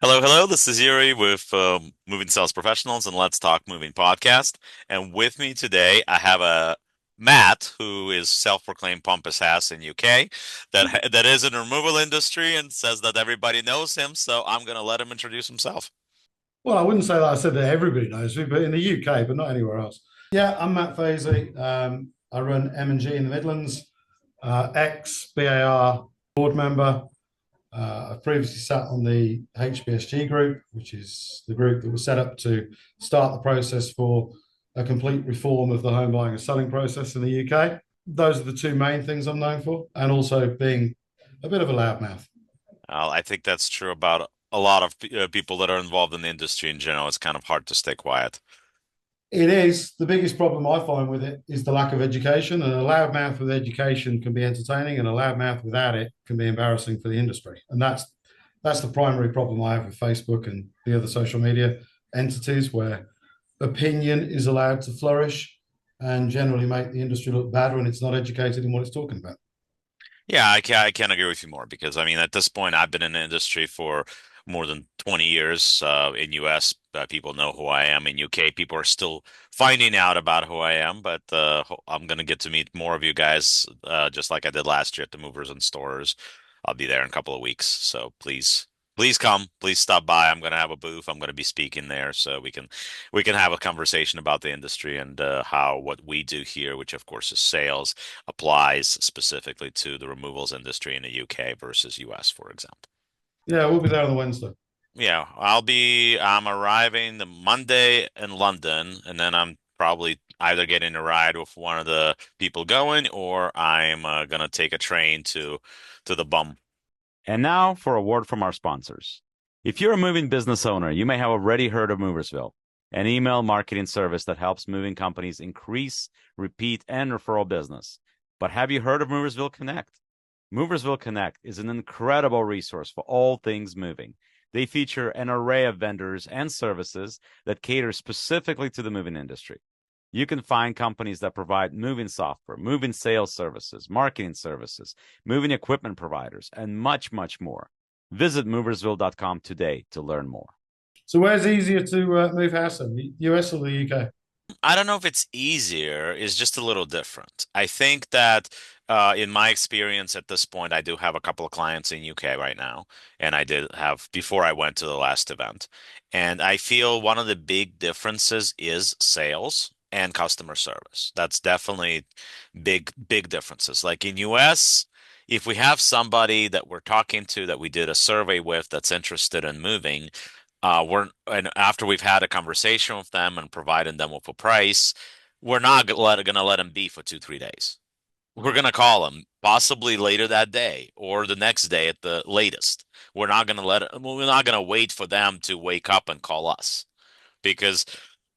Hello, hello. This is Yuri with Moving Sales Professionals and Let's Talk Moving podcast. And with me today, I have a Matt, who is self-proclaimed pompous ass in UK, that is in the removal industry and says that everybody knows him. So I'm gonna let him introduce himself. Well, I wouldn't say that I said that everybody knows me, but in the UK, but not anywhere else. Yeah, I'm Matt Faizey. I run M&G in the Midlands, ex-BAR board member. I've previously sat on the HBSG group, which is the group that was set up to start the process for a complete reform of the home buying and selling process in the UK. Those are the two main things I'm known for, and also being a bit of a loudmouth. I think that's true about a lot of people that are involved in the industry in general. It's kind of hard to stay quiet. It is. The biggest problem I find with it is the lack of education. And a loudmouth with education can be entertaining, and a loudmouth without it can be embarrassing for the industry. And that's the primary problem I have with Facebook and the other social media entities, where opinion is allowed to flourish and generally make the industry look bad when it's not educated in what it's talking about. Yeah, I can't agree with you more because I mean, at this point, I've been in the industry for more than 20 years. In US, people know who I am. In UK, people are still finding out about who I am, but I'm gonna get to meet more of you guys, just like I did last year at the Movers and Storers. I'll be there in a couple of weeks, so please come, please stop by. I'm gonna have a booth. I'm gonna be speaking there, so we can have a conversation about the industry and how what we do here, which of course is sales applies specifically to the removals industry in the UK versus US, for example. Yeah, we'll be there on the Wednesday. Yeah, I'm arriving the Monday in London, and then I'm probably either getting a ride with one of the people going, or I'm gonna take a train to the bum. And now for a word from our sponsors. If you're a moving business owner, you may have already heard of Moversville, an email marketing service that helps moving companies increase, repeat, and referral business. But have you heard of Moversville Connect? Moversville Connect is an incredible resource for all things moving. They feature an array of vendors and services that cater specifically to the moving industry. You can find companies that provide moving software, moving sales services, marketing services, moving equipment providers, and much, much more. Visit moversville.com today to learn more. So, where's easier to move house in, the US or the UK? I don't know if it's easier, it's just a little different. I think that in my experience at this point, I do have a couple of clients in UK right now, and I did have before I went to the last event. And I feel one of the big differences is sales and customer service. That's definitely big differences. Like in US, if we have somebody that we're talking to that we did a survey with that's interested in moving, we're and after we've had a conversation with them and providing them with a price, we're not gonna let them be for 2, 3 days. We're gonna call them possibly later that day or the next day at the latest. We're not gonna wait for them to wake up and call us because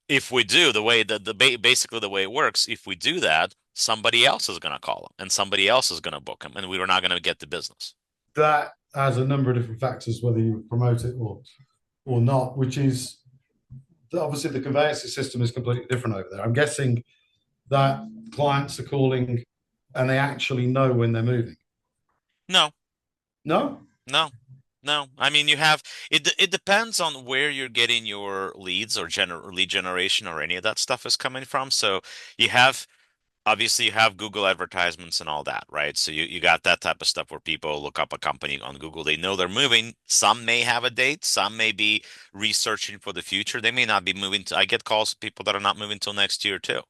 if we do the way that basically the way it works, if we do that, somebody else is gonna call them and somebody else is gonna book them, and we are not gonna get the business. That has a number of different factors, whether you promote it or not, which is obviously the conveyancing system is completely different over there. I'm guessing that clients are calling and they actually know when they're moving. No, No? no. No, I mean you have it. It depends on where you're getting your leads or lead generation or any of that stuff is coming from. So you have obviously you have Google advertisements and all that, right? So you got that type of stuff where people look up a company on Google. They know they're moving. Some may have a date. Some may be researching for the future. They may not be moving to. I get calls from people that are not moving till next year too,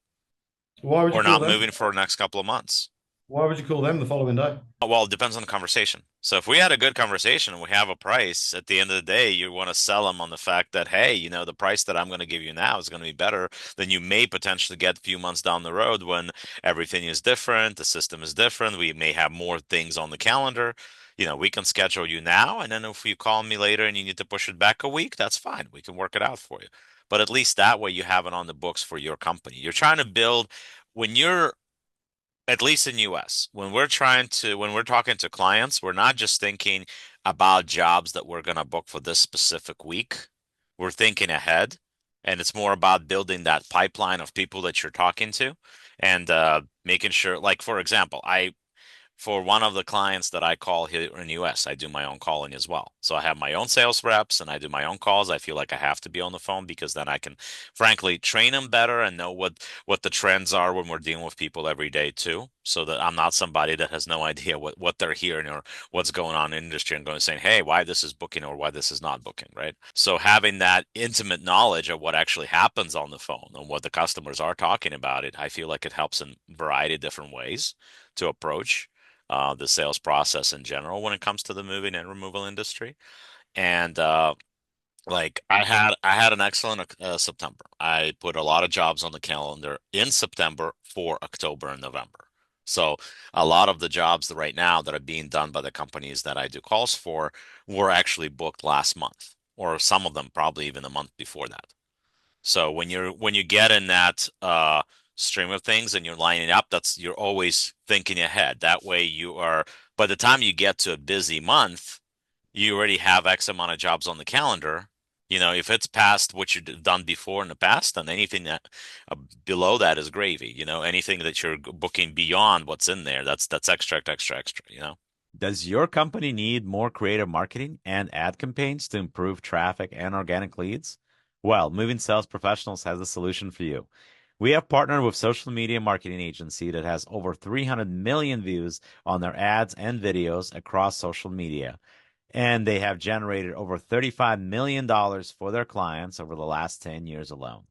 Why would you or call not them? moving for the next couple of months. Why would you call them the following day? Well, it depends on the conversation. So if we had a good conversation and we have a price, at the end of the day, you want to sell them on the fact that, hey, the price that I'm going to give you now is going to be better than you may potentially get a few months down the road when everything is different, the system is different, we may have more things on the calendar. We can schedule you now, and then if you call me later and you need to push it back a week, that's fine. We can work it out for you. But at least that way you have it on the books for your company. You're trying to build when you're at least in US, when we're talking to clients, we're not just thinking about jobs that we're going to book for this specific week. We're thinking ahead, and it's more about building that pipeline of people that you're talking to and making sure, like, for example, for one of the clients that I call here in the US, I do my own calling as well. So I have my own sales reps and I do my own calls. I feel like I have to be on the phone because then I can, frankly, train them better and know what the trends are when we're dealing with people every day too. So that I'm not somebody that has no idea what they're hearing or what's going on in the industry and going saying, hey, why this is booking or why this is not booking, right? So having that intimate knowledge of what actually happens on the phone and what the customers are talking about it, I feel like it helps in a variety of different ways to approach the sales process in general when it comes to the moving and removal industry. And like I had an excellent September. I put a lot of jobs on the calendar in September for October and November. So a lot of the jobs that right now that are being done by the companies that I do calls for were actually booked last month, or some of them probably even the month before that. So when you get in that stream of things and you're lining up, you're always thinking ahead. That way you are by the time you get to a busy month, you already have X amount of jobs on the calendar. You know, if it's past what you've done before in the past, then anything that below that is gravy. You know, anything that you're booking beyond what's in there, that's extra, extra, extra. You know. Does your company need more creative marketing and ad campaigns to improve traffic and organic leads? Well, Moving Sales Professionals has a solution for you. We have partnered with social media marketing agency that has over 300 million views on their ads and videos across social media, and they have generated over $35 million for their clients over the last 10 years alone.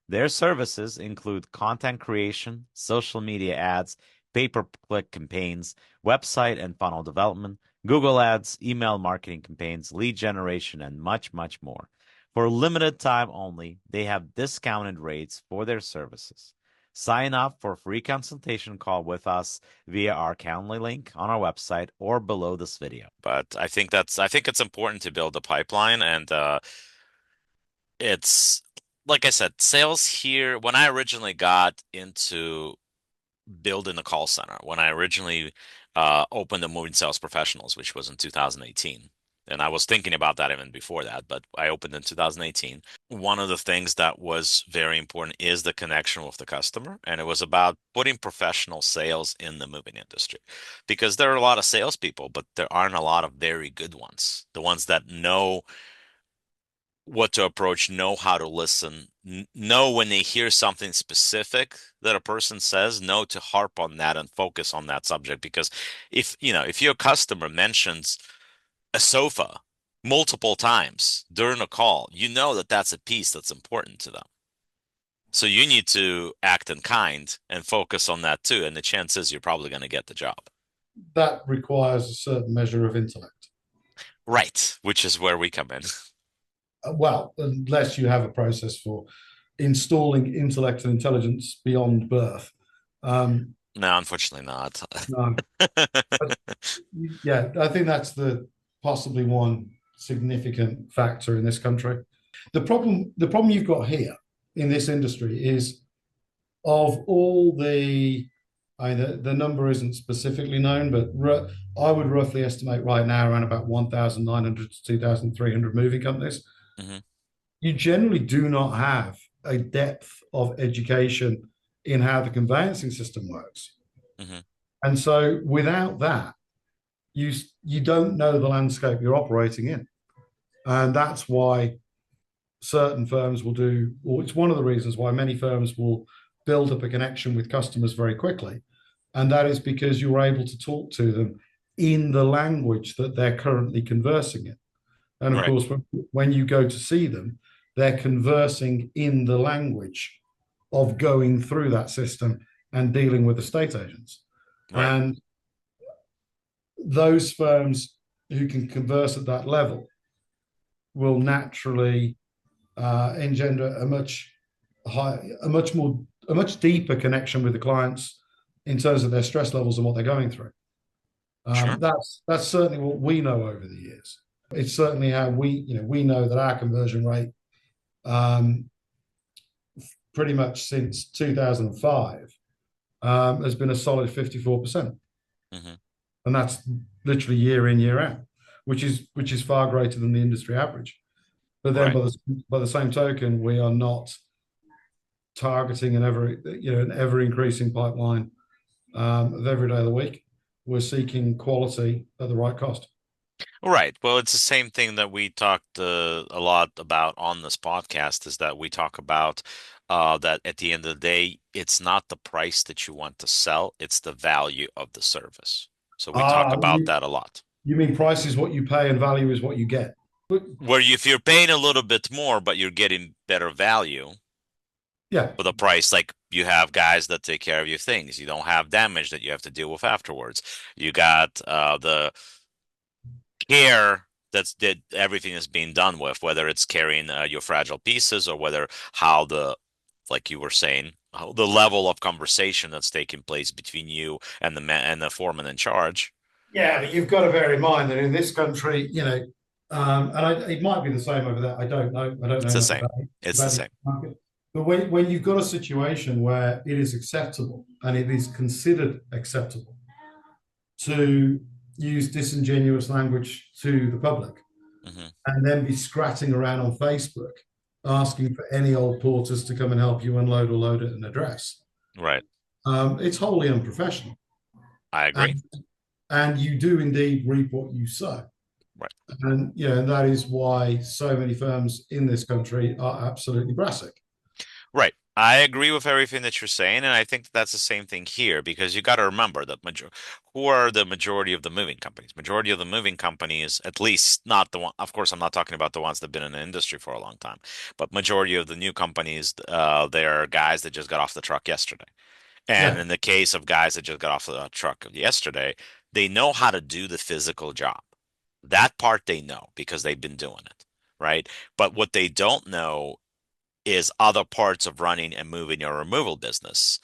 Their services include content creation, social media ads, pay-per-click campaigns, website and funnel development, Google Ads, email marketing campaigns, lead generation, and much, much more. For limited time only, they have discounted rates for their services. Sign up for a free consultation call with us via our Calendly link on our website or below this video. But I think it's important to build a pipeline and it's like I said, sales here, when I originally got into building a call center, when I originally opened the Moving Sales Professionals, which was in 2018. And I was thinking about that even before that, but I opened in 2018. One of the things that was very important is the connection with the customer. And it was about putting professional sales in the moving industry because there are a lot of salespeople, but there aren't a lot of very good ones. The ones that know what to approach, know how to listen, know when they hear something specific that a person says, know to harp on that and focus on that subject. Because if your customer mentions a sofa multiple times during a call, you know that that's a piece that's important to them. So you need to act in kind and focus on that too. And the chances you're probably going to get the job. That requires a certain measure of intellect. Right, which is where we come in. Well, unless you have a process for installing intellect and intelligence beyond birth. No, unfortunately not. No. But, yeah, I think that's the possibly one significant factor in this country. The problem you've got here in this industry is of all the number isn't specifically known, but I would roughly estimate right now around about 1,900 to 2,300 moving companies. hmm You generally do not have a depth of education in how the conveyancing system works. hmm And so without that, you don't know the landscape you're operating in. And that's why certain firms will do, or it's one of the reasons why many firms will build up a connection with customers very quickly. And that is because you're able to talk to them in the language that they're currently conversing in. And of Right, course, when you go to see them, they're conversing in the language of going through that system and dealing with estate agents. right, And those firms who can converse at that level will naturally engender a much deeper connection with the clients in terms of their stress levels and what they're going through. sure. That's certainly what we know over the years. It's certainly how we know that our conversion rate, pretty much since 2005, has been a solid 54%, hmm and that's literally year in year out, which is far greater than the industry average. But then Right, by the same token, we are not targeting an ever increasing pipeline of every day of the week. we're seeking quality at the right cost. Right. Well, it's the same thing that we talked a lot about on this podcast is that we talk about that at the end of the day, it's not the price that you want to sell, it's the value of the service. So we talk Ah, about that a lot. you mean price is what you pay and value is what you get? But If you're paying a little bit more, but you're getting better value yeah, for the price, like you have guys that take care of your things. You don't have damage that you have to deal with afterwards. You got the care that everything is being done with, whether it's carrying your fragile pieces or whether how the, like you were saying, how the level of conversation that's taking place between you and the man and the foreman in charge. yeah, but you've got to bear in mind that in this country, it might be the same over there. I don't know. I don't know It's the enough same. It's the about the same. market. But when you've got a situation where it is acceptable and it is considered acceptable to use disingenuous language to the public Hmm. and then be scratching around on Facebook asking for any old porters to come and help you unload or load at an address, Right. it's wholly unprofessional. I agree. And, and you do indeed reap what you sow. Right. And that is why so many firms in this country are absolutely brassic. Right. I agree with everything that you're saying, and I think that's the same thing here because you got to remember that who are the majority of the moving companies? Majority of the moving companies, at least not the one. Of course, I'm not talking about the ones that've been in the industry for a long time, but majority of the new companies, they're guys that just got off the truck yesterday. And Yeah. in the case of guys that just got off the truck yesterday, they know how to do the physical job. That part they know because they've been doing it, right? But what they don't know is other parts of running and moving your removal business.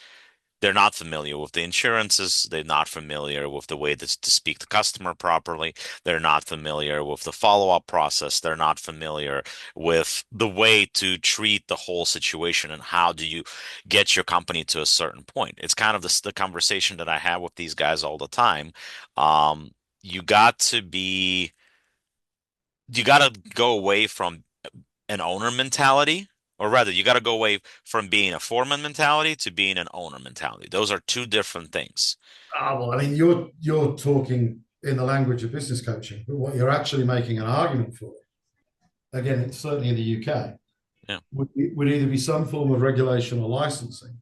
They're not familiar with the insurances. They're not familiar with the way to speak to customer properly. They're not familiar with the follow-up process. They're not familiar with the way to treat the whole situation and how do you get your company to a certain point. It's kind of the conversation that I have with these guys all the time. Um, you got to be, you got to go away from an owner mentality, or rather, you got to go away from being a foreman mentality to being an owner mentality. Those are two different things. Well, I mean, you're talking in the language of business coaching, but what you're actually making an argument for, again, it's certainly in the UK, Yeah. would either be some form of regulation or licensing.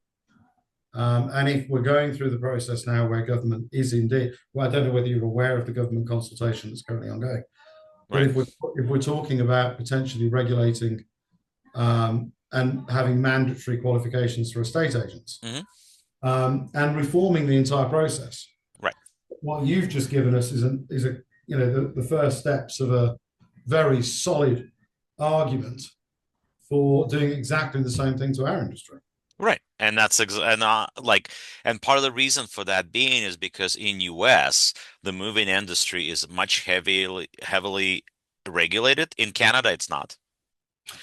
And if we're going through the process now where government is indeed, well, I don't know whether you're aware of the government consultation that's currently ongoing, but Right. if we're talking about potentially regulating and having mandatory qualifications for estate agents Hmm. and reforming the entire process, Right. what you've just given us is a the first steps of a very solid argument for doing exactly the same thing to our industry. Right. And that's and part of the reason for that being is because in US, the moving industry is much heavily regulated. In Canada, it's not.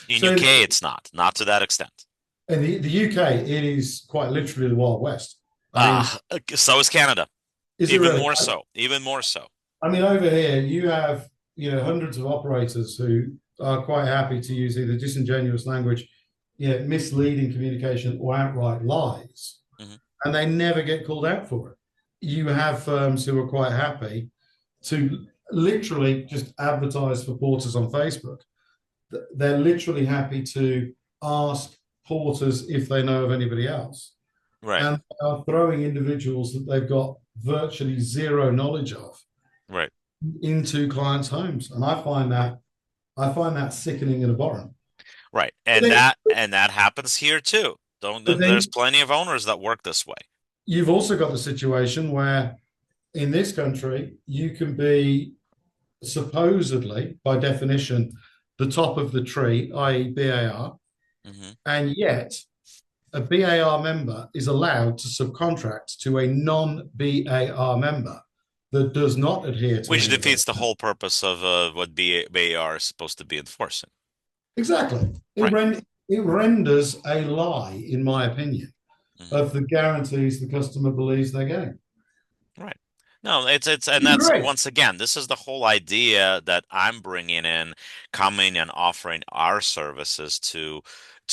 In So UK, it's not to that extent. in the UK, it is quite literally the Wild West. I mean, So is Canada. is it Even really? more so. Even more so. I mean, over here, you have hundreds of operators who are quite happy to use either disingenuous language, misleading communication, or outright lies, Hmm. and they never get called out for it. You have firms who are quite happy to literally just advertise for porters on Facebook. They're literally happy to ask porters if they know of anybody else, Right. and they are throwing individuals that they've got virtually zero knowledge of Right. into clients' homes, and I find that sickening and abhorrent. Right. But And that happens here too. Don't There's then plenty of owners that work this way. you've also got the situation where in this country you can be supposedly, by definition, the top of the tree, i.e., BAR, Hmm. and yet a BAR member is allowed to subcontract to a non-BAR member that does not adhere to Which any of those. defeats the whole purpose of what BAR is supposed to be enforcing. Exactly. Right. It renders a lie, in my opinion, Hmm. of the guarantees the customer believes they're getting. Right. No, and You that's agree? once again, this is the whole idea that I'm bringing in, coming and offering our services to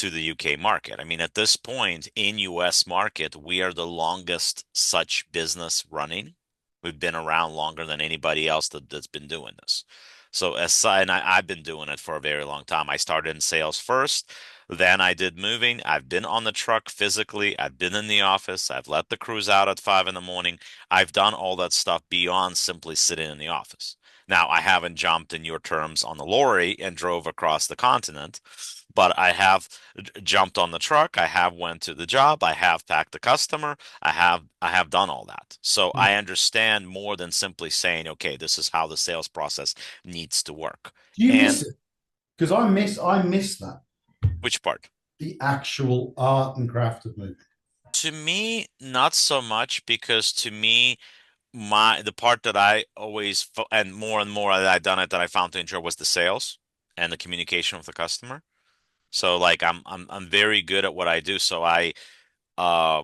the UK market. I mean, at this point in US market, we are the longest such business running. We've been around longer than anybody else that's been doing this. So I've been doing it for a very long time. I started in sales first, then I did moving. I've been on the truck physically. I've been in the office. I've let the crews out at 5 in the morning. I've done all that stuff beyond simply sitting in the office. Now, I haven't jumped in your terms on the lorry and drove across the continent, but I have jumped on the truck. I have went to the job. I have packed the customer. I have done all that. So Mm. I understand more than simply saying, okay, this is how the sales process needs to work. Do you miss And it? Because I miss that, which part? the actual art and craft of moving. To me, not so much because to me, my the part that I always and more that I done it that I found to enjoy was the sales and the communication with the customer. So like I'm very good at what I do. So uh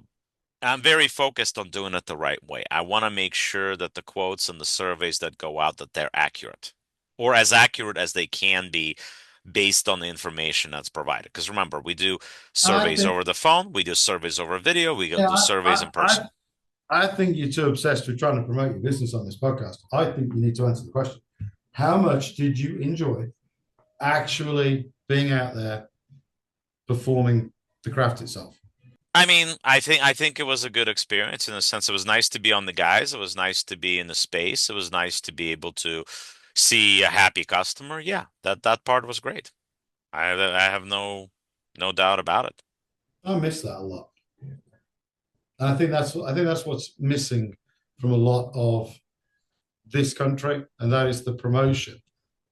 I'm very focused on doing it the right way. I want to make sure that the quotes and the surveys that go out that they're accurate or as accurate as they can be based on the information that's provided. Because remember, we do I surveys think, over the phone, we do surveys over video, we yeah, do surveys in person. I think you're too obsessed with trying to promote your business on this podcast. I think you need to answer the question: how much did you enjoy actually being out there performing the craft itself? I mean, I think it was a good experience in the sense it was nice to be on the guys. It was nice to be in the space. It was nice to be able to see a happy customer. Yeah, that part was great. I have no doubt about it. I miss that a lot, and I think that's what's missing from a lot of this country, and that is the promotion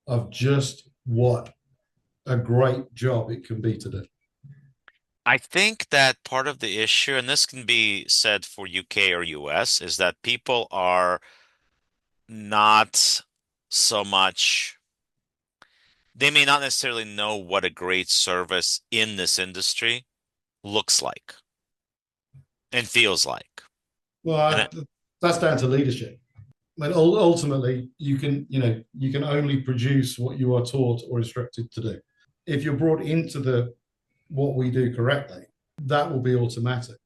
of just what a great job it can be to do. I think that part of the issue, and this can be said for UK or US, is that people are not so much, they may not necessarily know what a great service in this industry looks like and feels like. Well, And it, that's down to leadership. But ultimately, you can only produce what you are taught or instructed to do. If you're brought into the what we do correctly, that will be automatic.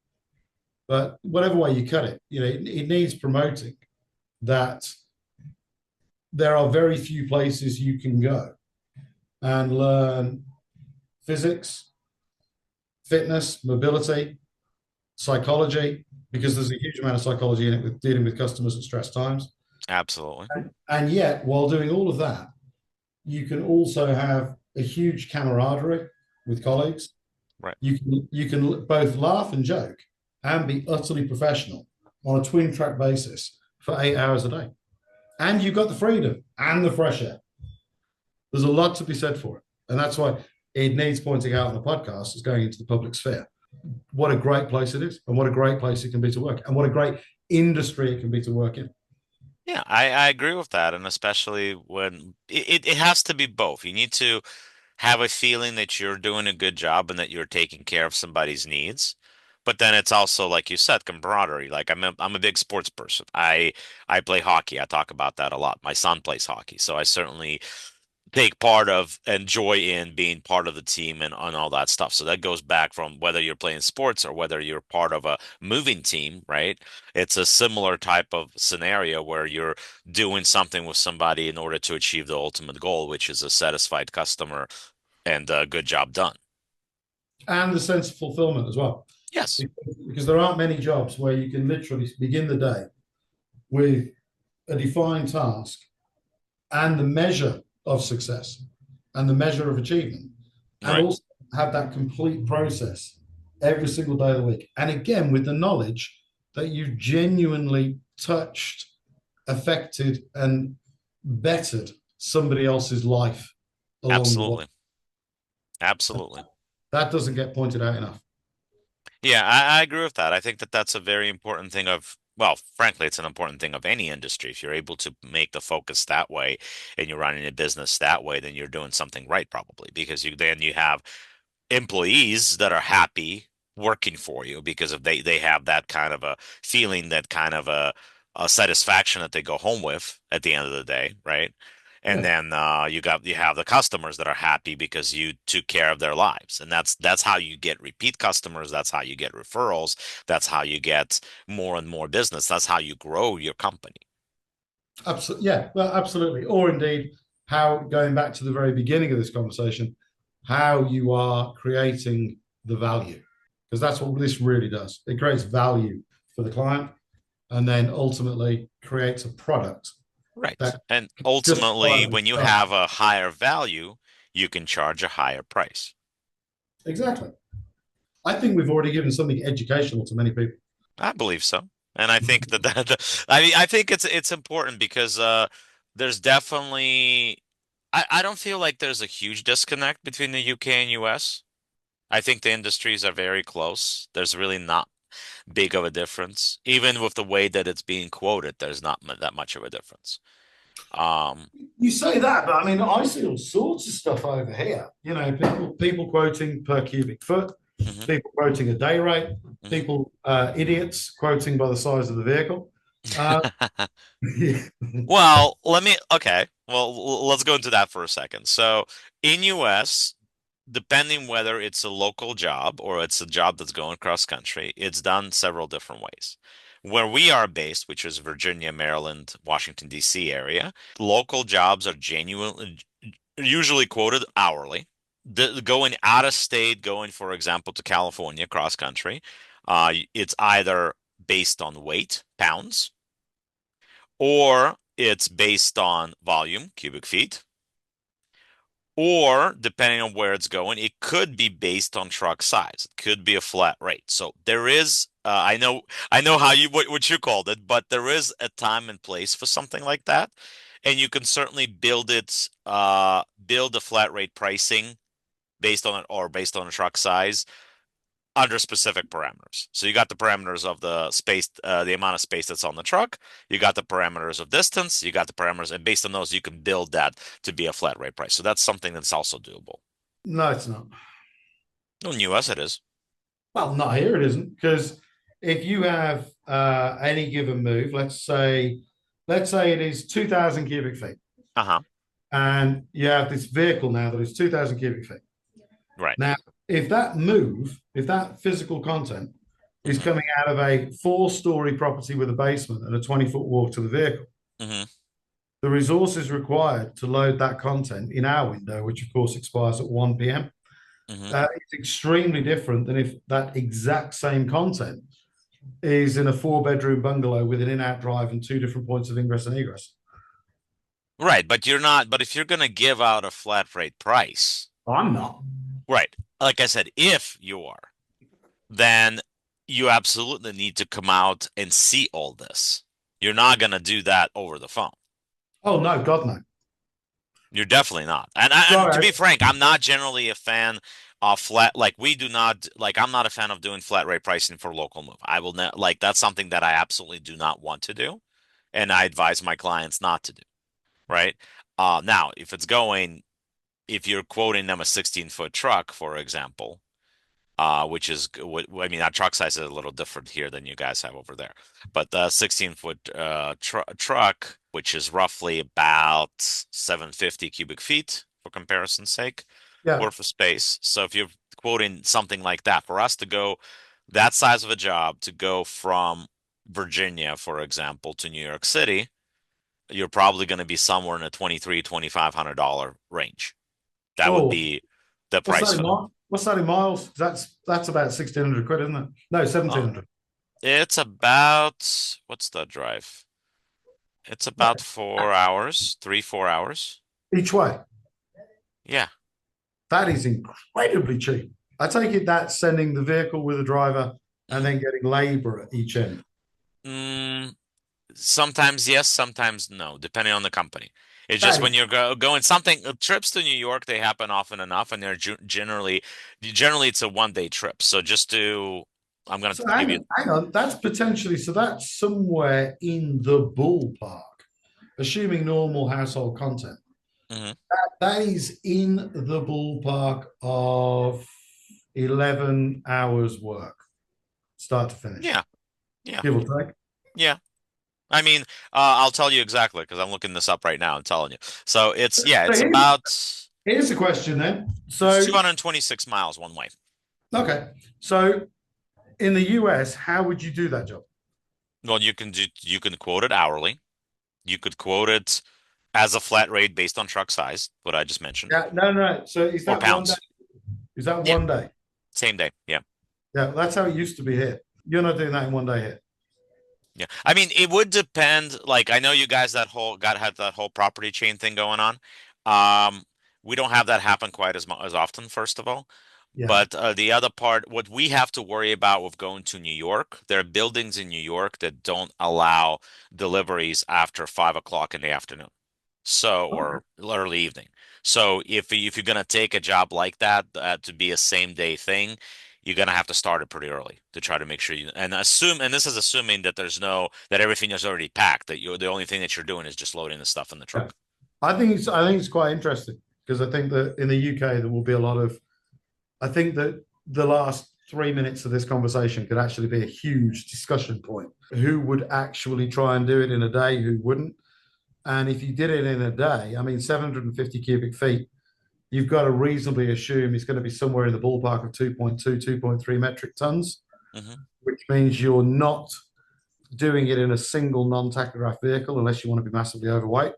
But whatever way you cut it, it needs promoting that there are very few places you can go and learn physics, fitness, mobility, psychology, because there's a huge amount of psychology in it with dealing with customers at stress times. absolutely. And yet, while doing all of that, you can also have a huge camaraderie with colleagues. Right. You can both laugh and joke and be utterly professional on a twin track basis for 8 hours a day. And you've got the freedom and the fresh air. There's a lot to be said for it. And that's why it needs pointing out on a podcast as going into the public sphere. What a great place it is, and what a great place it can be to work, and what a great industry it can be to work in. Yeah, I agree with that. And especially when it has to be both. You need to have a feeling that you're doing a good job and that you're taking care of somebody's needs. But then it's also, like you said, camaraderie. Like I'm a big sports person. I play hockey. I talk about that a lot. My son plays hockey, so I certainly take part of and joy in being part of the team and all that stuff. So that goes back from whether you're playing sports or whether you're part of a moving team, right? It's a similar type of scenario where you're doing something with somebody in order to achieve the ultimate goal, which is a satisfied customer and a good job done. And the sense of fulfillment as well. Yes, Because there aren't many jobs where you can literally begin the day with a defined task and the measure of success and the measure of achievement, and right. also have that complete process every single day of the week. And again, with the knowledge that you genuinely touched, affected, and bettered somebody else's life along the way. Absolutely. Absolutely. That doesn't get pointed out enough. Yeah, I agree with that. I think that that's a very important thing of, well, frankly, it's an important thing of any industry. If you're able to make the focus that way and you're running a business that way, then you're doing something right, probably, because you have employees that are happy working for you because of they have that kind of a feeling, that kind of a satisfaction that they go home with at the end of the day, right? And Yeah. then you have the customers that are happy because you took care of their lives, and that's how you get repeat customers. That's how you get referrals. That's how you get more and more business. That's how you grow your company. Absolutely. Yeah, well, absolutely. Or indeed, how, going back to the very beginning of this conversation, how you are creating the value. Because that's what this really does. It creates value for the client and then ultimately creates a product Right. that And justifies ultimately, when you itself. have a higher value, you can charge a higher price. Exactly. I think we've already given something educational to many people. I believe so. And I think I mean, I think it's important because there's definitely I don't feel like there's a huge disconnect between the UK and US. I think the industries are very close. There's really not big of a difference. Even with the way that it's being quoted, there's not that much of a difference. Um, You say that, but I mean, I see all sorts of stuff over here. You know, people quoting per cubic foot, mhm, people quoting a day rate, mhm. people idiots quoting by the size of the vehicle. Uh, yeah. Well, okay. Well, let's go into that for a second. So, in US, depending whether it's a local job or it's a job that's going cross country, it's done several different ways. Where we are based, which is Virginia, Maryland, Washington, D.C. area, local jobs are genuinely usually quoted hourly. Going out of state, going, for example, to California cross country, it's either based on weight, pounds, or it's based on volume, cubic feet, or depending on where it's going, it could be based on truck size. It could be a flat rate. So there is, I know how what you called it, but there is a time and place for something like that, and you can certainly build a flat rate pricing based on it or based on a truck size under specific parameters. So you got the parameters of the space, the amount of space that's on the truck. You got the parameters of distance. You got the parameters, and based on those, you can build that to be a flat rate price. So that's something that's also doable. No, it's not. In the US, it is. Well, not here. It isn't because if you have any given move, let's say it is 2,000 cubic feet, Uh-huh. and you have this vehicle now that is 2,000 cubic feet. Right. Now, if that physical content is Mm-hmm. coming out of a four-story property with a basement and a 20-foot walk to the vehicle, Mm-hmm. the resources required to load that content in our window, which of course expires at 1 p.m., Mm-hmm. is extremely different than if that exact same content is in a four-bedroom bungalow with an in-out drive and two different points of ingress and egress. Right. But you're not, but if you're going to give out a flat rate price, I'm not. right. Like I said, if you are, then you absolutely need to come out and see all this. You're not going to do that over the phone. Oh no, God no. You're definitely not. And to Sorry. be frank, I'm not generally a fan of flat, like we do not, like I'm not a fan of doing flat rate pricing for local move. I will not, like that's something that I absolutely do not want to do, and I advise my clients not to do, right? Now, if you're quoting them a 16-foot truck, for example, which is what I mean, that truck size is a little different here than you guys have over there. But the 16-foot truck, which is roughly about 750 cubic feet for comparison's sake, Yeah. worth of space. So if you're quoting something like that, for us to go that size of a job to go from Virginia, for example, to New York City, you're probably going to be somewhere in the 2500 range. That would Oh, be the price for that. what's that in miles? That's about 1,600 quid, isn't it? No, Uh, 1,700 It's about, what's the drive? It's about 4 hours, 4 hours. each way. Yeah. That is incredibly cheap. I take it that's sending the vehicle with a driver and Mhm. then getting labor at each end. Mm, sometimes yes, sometimes no, depending on the company. It's just That when is, you're going something trips to New York, they happen often enough, and they're generally it's a 1 day trip. So just to, I'm gonna so give you. hang on. That's potentially, so that's somewhere in the ballpark, assuming normal household content. Mhm. That is in the ballpark of 11 hours work, start to finish, Yeah, yeah, give or take. yeah. I mean, I'll tell you exactly because I'm looking this up right now. I'm telling you. So So here's the question then. it's So, 226 miles one way. okay. So in the US, how would you do that job? Well, you can quote it hourly. You could quote it as a flat rate based on truck size, what I just mentioned, Yeah, no, no. So is or that one day? pounds. Is that Yeah, one day? same day. Yeah. Yeah, that's how it used to be here. You're not doing that in one day here. Yeah. I mean, it would depend. Like, I know you guys that whole got had that whole property chain thing going on. Um, we don't have that happen quite as often, first of all. Yeah. But the other part, what we have to worry about with going to New York, there are buildings in New York that don't allow deliveries after 5 o'clock in the afternoon. So, Okay. or early evening. So if you're gonna take a job like that to be a same day thing, you're gonna have to start it pretty early to try to make sure you and this is assuming that that everything is already packed, that you're the only thing that you're doing is just loading the stuff in the Yeah. truck. I think it's quite interesting because I think that in the UK there will be a lot of. I think that the last 3 minutes of this conversation could actually be a huge discussion point. Who would actually try and do it in a day? Who wouldn't? And if you did it in a day, I mean, 750 cubic feet, you've got to reasonably assume it's going to be somewhere in the ballpark of 2.2, 2.3 metric tons, Hmm. which means you're not doing it in a single non-tachograph vehicle unless you want to be massively overweight.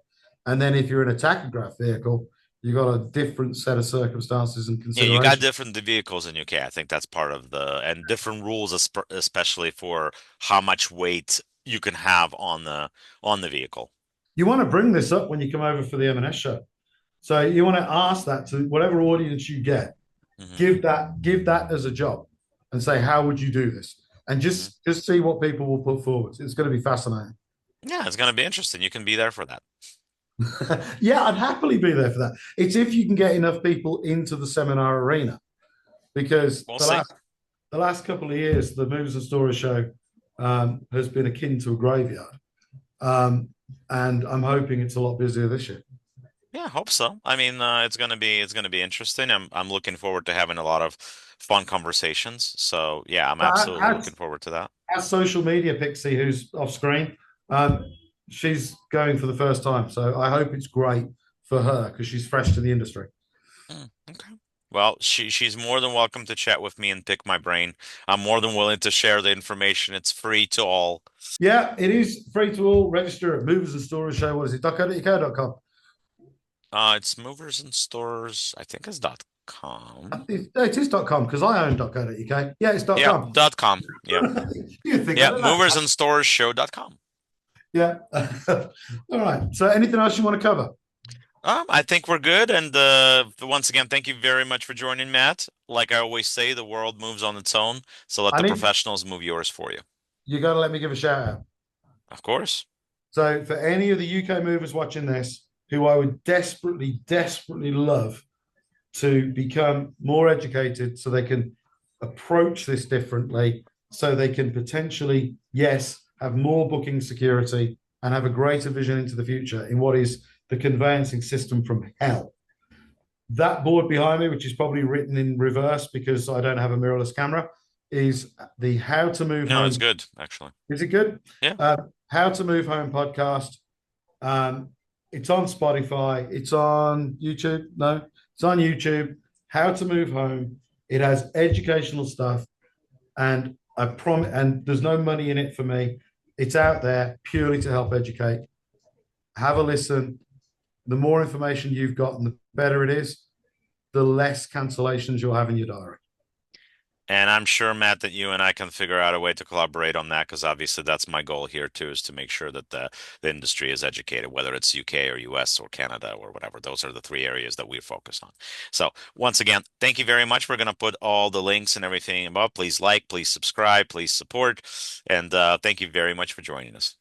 And then if you're in a tachograph vehicle, you've got a different set of circumstances and Yeah, you got considerations. different vehicles in UK. I think that's part of and different rules, especially for how much weight you can have on the vehicle. You want to bring this up when you come over for the M&S show. So you want to ask that to whatever audience you get. Hmm. Give that as a job, and say how would you do this, and Hmm. just see what people will put forward. It's going to be fascinating. Yeah, it's gonna be interesting. You can be there for that. Yeah, I'd happily be there for that. It's if you can get enough people into the seminar arena, because We'll the see. last couple of years, the Movies and Stories show has been akin to a graveyard, um, and I'm hoping it's a lot busier this year. Yeah, I hope so. I mean, it's gonna be interesting. I'm looking forward to having a lot of fun conversations. So yeah, I'm absolutely Our, looking forward to that. our social media pixie, who's off screen, um, she's going for the first time, so I hope it's great for her because she's fresh to the industry. Okay. Well, she's more than welcome to chat with me and pick my brain. I'm more than willing to share the information. It's free to all. Yeah, it is free to all. Register at Movers and Stories Show. What is it? .co.uk.com. It's movers and stores, I think it's .com. It is .com because I own .co.uk. Yeah, it's Yeah, .com. .com. Yeah. You think I Yeah, don't know? movers and stores show.com. Yeah. All right. So, anything else you want to cover? I think we're good. And once again, thank you very much for joining, Matt. Like I always say, the world moves on its own, so let I the need professionals move yours for you. you. Got to let me give a shout out. Of course. So, for any of the UK movers watching this, who I would desperately, desperately love to become more educated, so they can approach this differently, so they can potentially, yes, have more booking security and have a greater vision into the future in what is the conveyancing system from hell. That board behind me, which is probably written in reverse because I don't have a mirrorless camera, is the How to Move No, it's Home. good, actually. Is it good? Yeah. How to Move Home podcast. Um, it's on Spotify. It's on YouTube. No, it's on YouTube. How to Move Home. It has educational stuff, and I promise. And there's no money in it for me. It's out there purely to help educate. Have a listen. The more information you've got, and the better it is, the less cancellations you'll have in your diary. And I'm sure, Matt, that you and I can figure out a way to collaborate on that because obviously that's my goal here too, is to make sure that the industry is educated, whether it's UK or US or Canada or whatever. Those are the three areas that we focus on. So once again, thank you very much. We're going to put all the links and everything above. Please like, please subscribe, please support. And thank you very much for joining us.